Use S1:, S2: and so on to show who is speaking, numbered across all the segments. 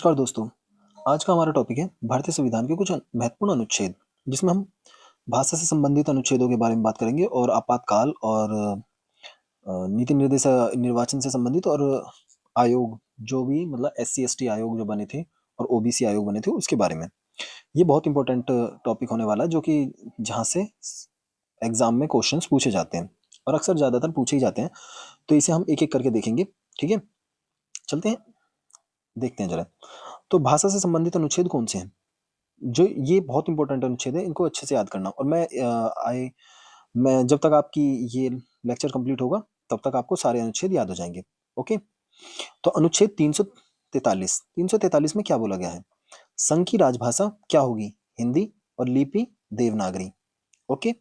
S1: नमस्कार दोस्तों। आज का हमारा टॉपिक है भारतीय संविधान के कुछ महत्वपूर्ण अनुच्छेद, जिसमें हम भाषा से संबंधित अनुच्छेदों के बारे में बात करेंगे और आपातकाल और नीति निर्देश निर्वाचन से संबंधित और आयोग जो भी मतलब SC ST आयोग जो बने थे और OBC आयोग बने थे उसके बारे में। ये बहुत इंपॉर्टेंट टॉपिक होने वाला है जो कि जहाँ से एग्जाम में क्वेश्चंस पूछे जाते हैं और अक्सर ज़्यादातर पूछे ही जाते हैं। तो इसे हम एक-एक करके देखेंगे, ठीक है? चलते हैं, देखते हैं ज़रा। तो भाषा से संबंधित अनुच्छेद कौन से हैं? जो ये बहुत इंपॉर्टेंट अनुच्छेद है, इनको अच्छे से याद करना और मैं जब तक आपकी ये लेक्चर कंप्लीट होगा, तब तक आपको सारे अनुच्छेद याद हो जाएँगे। ओके? तो अनुच्छेद 343, 343 में क्या बोला गया है? संघ की राजभाषा क्या होगी? हिंदी और लिपि देवनागरी। ओके?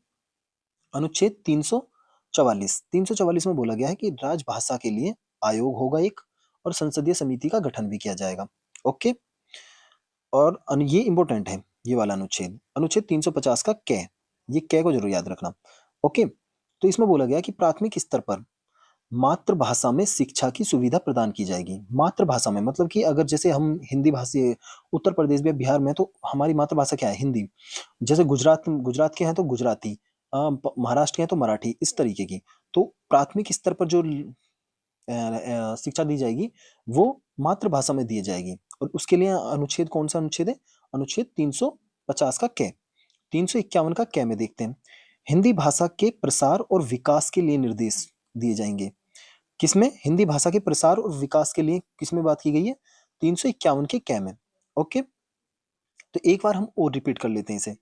S1: अनुच्छेद 344, 344 में बोला गया है कि राजभाषा के लिए आयोग होगा एक और संसदीय समिति का गठन भी किया जाएगा। ओके? और ये इंपॉर्टेंट है, ये वाला अनुच्छेद। अनुच्छेद 350 का कै, ये कै को जरूर याद रखना। ओके, तो इसमें बोला गया कि प्राथमिक स्तर पर मातृभाषा में शिक्षा की सुविधा प्रदान की जाएगी। मातृभाषा में मतलब कि अगर जैसे हम हिंदी भाषी उत्तर प्रदेश में, बिहार में, तो हमारी मातृभाषा क्या है? हिंदी। जैसे गुजरात गुजरात के हैं तो गुजराती, महाराष्ट्र के हैं तो मराठी, इस तरीके की। तो प्राथमिक स्तर पर जो शिक्षा दी जाएगी वो मातृभाषा में दी जाएगी और उसके लिए अनुच्छेद कौन सा अनुच्छेद है? अनुच्छेद 350 का कै। 351 का कै में देखते हैं। हिंदी भाषा के प्रसार और विकास के लिए निर्देश दिए जाएंगे। किसमें? हिंदी भाषा के प्रसार और विकास के लिए किसमें बात की गई है? 351 के कै में। ओके, तो एक बार हम और रिपीट कर लेते हैं इसे।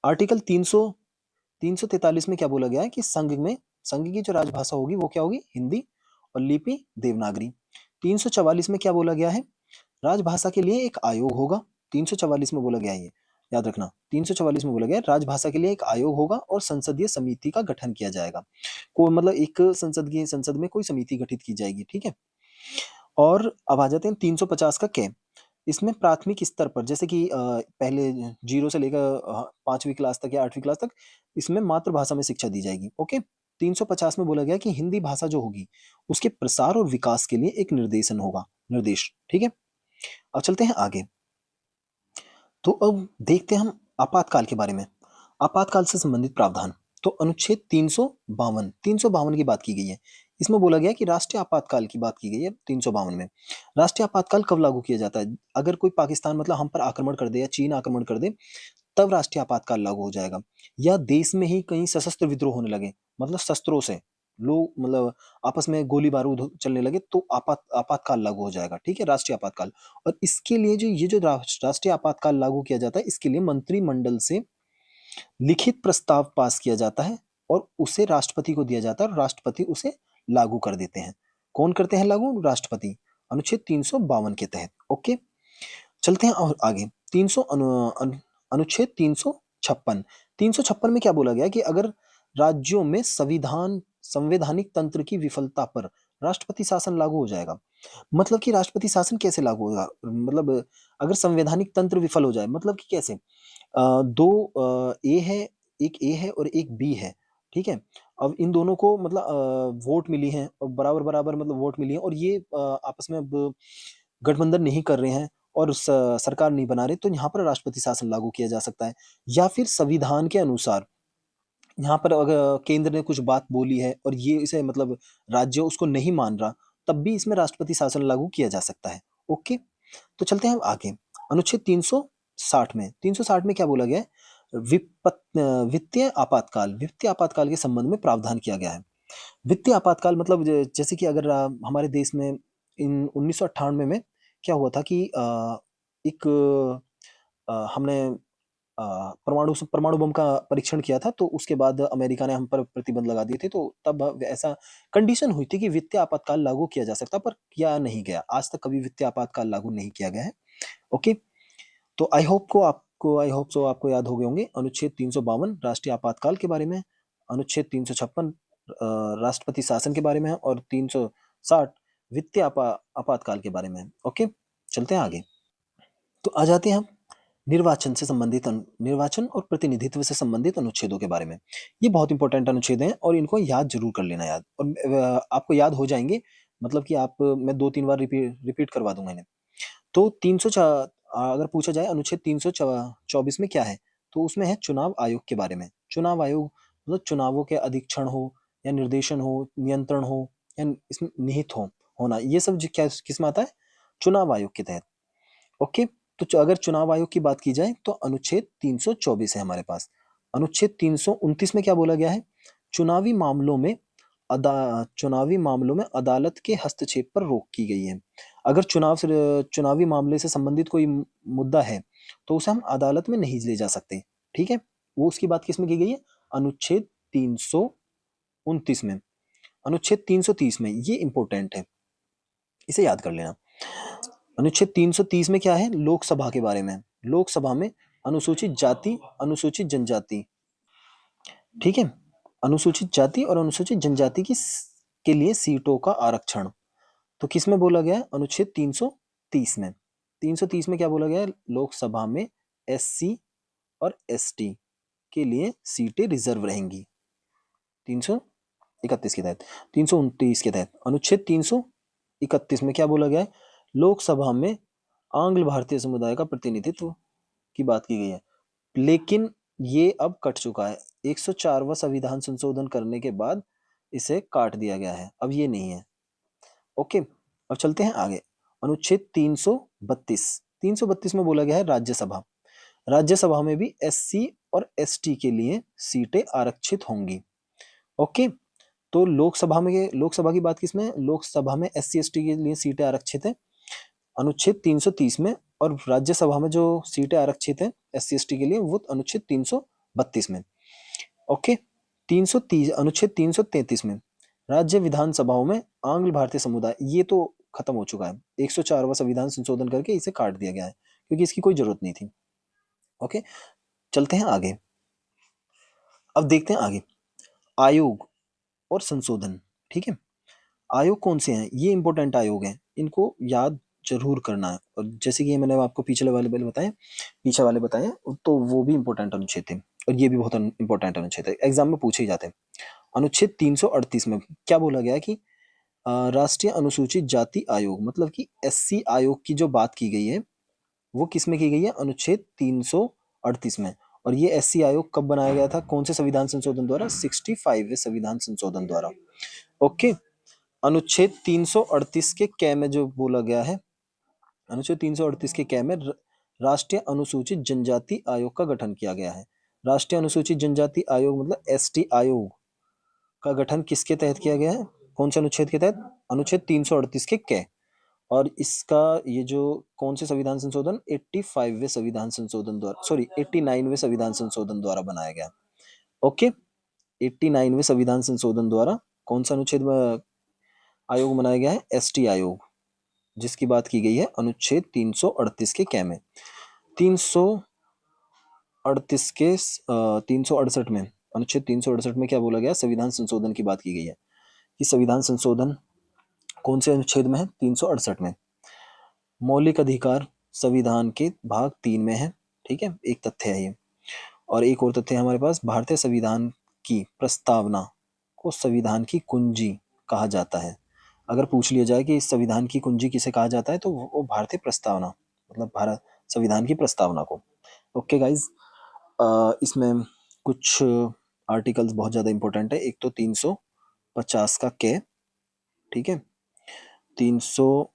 S1: आर्टिकल 343 में क्या बोला गया है कि संघ की जो राजभाषा होगी वो क्या होगी? हिंदी और लिपि देवनागरी। 344 में क्या बोला गया है? राजभाषा के लिए एक आयोग होगा। 344 में बोला गया है, ये याद रखना। 344 में बोला गया है राजभाषा के लिए एक आयोग होगा और संसदीय समिति का गठन किया जाएगा। को मतलब एक संसद में कोई समिति गठित की जाएगी, ठीक है? और अब आ जाते हैं 350 का कै। इसमें प्राथमिक स्तर पर जैसे कि पहले 0 से लेकर 5वीं क्लास तक या 8वीं क्लास तक इसमें मातृभाषा में शिक्षा दी जाएगी। ओके, 350 में बोला गया कि हिंदी भाषा जो होगी उसके प्रसार और विकास के लिए एक निर्देश, ठीक है? अब चलते हैं आगे। तो अब देखते हैं हम आपातकाल के बारे में। आपातकाल से संबंधित प्रावधान। तो अनुच्छेद 352 की बात की गई है। इसमें बोला गया कि राष्ट्रीय आपातकाल की बात की गई है 352 में। राष्ट्रीय आपातकाल कब लागू किया जाता है? अगर कोई पाकिस्तान मतलब हम पर आक्रमण कर दे या चीन आक्रमण कर दे, तब राष्ट्रीय आपातकाल लागू हो जाएगा। या देश में ही कहीं सशस्त्र विद्रोह होने लगे, मतलब शस्त्रों से लोग मतलब आपस में गोली बारूद चलने लगे, तो आपातकाल लागू हो जाएगा, ठीक है? राष्ट्रीय आपातकाल। और इसके लिए जो राष्ट्रीय आपातकाल लागू किया जाता है, इसके लिए मंत्रिमंडल से लिखित प्रस्ताव पास किया जाता है और उसे राष्ट्रपति को दिया जाता है और राष्ट्रपति उसे लागू कर देते हैं। कौन करते हैं लागू? राष्ट्रपति। अनुच्छेद 352 के तहत। ओके, चलते हैं और आगे। 300 अनुच्छेद 356, 356 में क्या बोला गया कि अगर राज्यों में संवैधानिक तंत्र की विफलता पर राष्ट्रपति शासन लागू हो जाएगा। मतलब कि राष्ट्रपति शासन कैसे लागू होगा? मतलब अगर संवैधानिक तंत्र विफल हो जाए, मतलब कि कैसे? दो ए है, एक ए है और एक बी है, ठीक है? अब इन दोनों को मतलब वोट मिली है और बराबर-बराबर मतलब वोट मिली है और ये आपस में अब गठबंधन नहीं कर रहे हैं और सरकार नहीं बना रहे, तो यहाँ पर राष्ट्रपति शासन लागू किया जा सकता है। या फिर संविधान के अनुसार यहाँ पर अगर केंद्र ने कुछ बात बोली है और ये इसे मतलब राज्य उसको नहीं मान रहा, तब भी इसमें राष्ट्रपति शासन लागू किया जा सकता है। ओके, तो चलते हैं हम आगे। अनुच्छेद 360 में, 360 में क्या बोला गया है? वित्तीय आपातकाल के संबंध में प्रावधान किया गया है। वित्तीय आपातकाल मतलब जैसे कि अगर हमारे देश में इन 1998 में क्या हुआ था कि एक हमने परमाणु बम का परीक्षण किया था, तो उसके बाद अमेरिका ने हम पर प्रतिबंध लगा दिए थे, तो तब ऐसा कंडीशन हुई थी कि वित्तीय आपातकाल लागू किया जा सकता, पर किया नहीं गया। आज तक कभी वित्तीय आपातकाल लागू नहीं किया गया है। ओके, तो आई होप सो आपको याद हो गए होंगे अनुच्छेद 352 राष्ट्रीय आपातकाल के बारे में, अनुच्छेद 356 राष्ट्रपति शासन के बारे में है और 360 वित्तीय आपातकाल के बारे में है। ओके, चलते हैं आगे। तो आ जाते हैं हम निर्वाचन और प्रतिनिधित्व से संबंधित अनुच्छेदों के बारे में। ये बहुत इंपॉर्टेंट अनुच्छेद हैं और इनको याद जरूर कर लेना। याद और आपको याद हो जाएंगे, मतलब कि आप मैं 2-3 बार रिपीट करवा दूंगा इन्हें। तो अगर पूछा जाए अनुच्छेद 324 में क्या है, तो उसमें है चुनाव आयोग के बारे में। चुनाव आयोग मतलब चुनावों के अधीक्षण हो या निर्देशन हो, नियंत्रण हो या इसमें निहित होना, ये सब क्या किस में आता है, चुनाव आयोग के तहत। ओके, तो अगर चुनाव आयोग की बात की जाए तो अनुच्छेद 324 है हमारे पास। अनुच्छेद 329 में क्या बोला गया है, चुनावी मामलों में चुनावी मामलों में अदालत के हस्तक्षेप पर रोक की गई है। अगर चुनावी मामले से संबंधित कोई मुद्दा है तो उसे हम अदालत में नहीं ले जा सकते। ठीक है, वो उसकी बात किस में की गई है, अनुच्छेद 329 में। अनुच्छेद 330 में, ये इंपॉर्टेंट है, इसे याद कर लेना। अनुच्छेद 330 में क्या है, लोकसभा के बारे में। लोकसभा में अनुसूचित जाति, अनुसूचित जनजाति, ठीक है, अनुसूचित जाति और अनुसूचित जनजाति के लिए सीटों का आरक्षण, तो किस में बोला गया है, अनुच्छेद 330 में। 330 में क्या बोला गया है, लोकसभा में एससी और एसटी के लिए सीटें रिजर्व रहेंगी। 331 के तहत, 329 के तहत। अनुच्छेद 331 में क्या बोला गया है, लोकसभा में आंग्ल भारतीय समुदाय का प्रतिनिधित्व की बात की गई है, लेकिन ये अब कट चुका है। 104वां संविधान संशोधन करने के बाद इसे काट दिया गया है, अब ये नहीं है। ओके, अब चलते हैं आगे। अनुच्छेद 332, 332 में बोला गया है राज्यसभा। राज्यसभा में भी एससी और एसटी के लिए सीटें आरक्षित होंगी। ओके, तो लोकसभा की बात किसमें है? लोकसभा में एससी एसटी के लिए सीटें आरक्षित है अनुच्छेद 330 में, और राज्यसभा में जो सीटें आरक्षित है एससी एसटी के लिए वो अनुच्छेद 332 में। ओके, 330 अनुच्छेद 333 में राज्य विधानसभाओं में आंग्ल भारतीय समुदाय, ये तो खत्म हो चुका है, 104वां संविधान संशोधन करके इसे काट दिया गया है क्योंकि इसकी कोई जरूरत नहीं थी। ओके, चलते हैं आगे। अब देखते हैं आगे आयोग और संशोधन। ठीक है, आयोग कौन से हैं, ये इंपॉर्टेंट आयोग हैं, इनको याद जरूर करना है। और जैसे कि मैंने आपको पीछे वाले बताए, तो वो भी इंपॉर्टेंट अनुच्छेद थे और ये भी बहुत इंपॉर्टेंट अनुच्छेद है, एग्जाम में पूछे ही जाते हैं। अनुच्छेद 338 में क्या बोला गया है कि राष्ट्रीय अनुसूचित जाति आयोग मतलब कि एससी आयोग की जो बात की गई है वो किस में की गई है, अनुच्छेद 338 में। और ये एससी आयोग कब बनाया गया था, कौन से संविधान संशोधन द्वारा, 65वें संविधान संशोधन द्वारा। ओके, अनुच्छेद 338 के कै में जो बोला गया है, अनुच्छेद 338 के कै में राष्ट्रीय अनुसूचित जनजाति आयोग का गठन किया गया है। राष्ट्रीय अनुसूचित जनजाति आयोग मतलब एसटी आयोग का गठन किसके तहत किया गया है, कौन से अनुच्छेद के तहत, अनुच्छेद 338 के कै। और इसका ये जो कौन से संविधान संशोधन, 85वें संविधान संशोधन द्वारा, सॉरी 89वें संविधान संशोधन द्वारा बनाया गया। ओके, 89वें संविधान संशोधन द्वारा कौन सा अनुच्छेद आयोग बनाया गया है, एसटी आयोग, जिसकी बात की गई है अनुच्छेद 338 के कै में। 338 के 368 में, अनुच्छेद 368 में क्या बोला गया, संविधान संशोधन की बात की गई है कि संविधान संशोधन कौन से अनुच्छेद में है, 368 में। मौलिक अधिकार संविधान के भाग 3 में है। ठीक है, एक तथ्य है ये। और एक और तथ्य है हमारे पास, भारतीय संविधान की प्रस्तावना को संविधान की कुंजी कहा जाता है। अगर पूछ लिया जाए कि इस संविधान की कुंजी किसे कहा जाता है तो वो भारतीय प्रस्तावना मतलब भारत संविधान की प्रस्तावना को। ओके गाइज, इसमें कुछ आर्टिकल्स बहुत ज़्यादा इंपॉर्टेंट है। एक तो 350 का कै, ठीक है, 300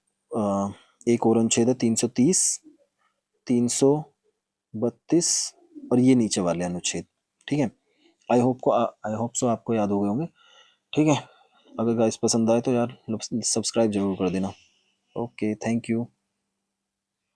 S1: एक और अनुच्छेद है 330, 332 और ये नीचे वाले अनुच्छेद। ठीक है, आई होप सो आपको याद हो गए होंगे। ठीक है, अगर गाइस पसंद आए तो यार सब्सक्राइब जरूर कर देना। Okay, thank you.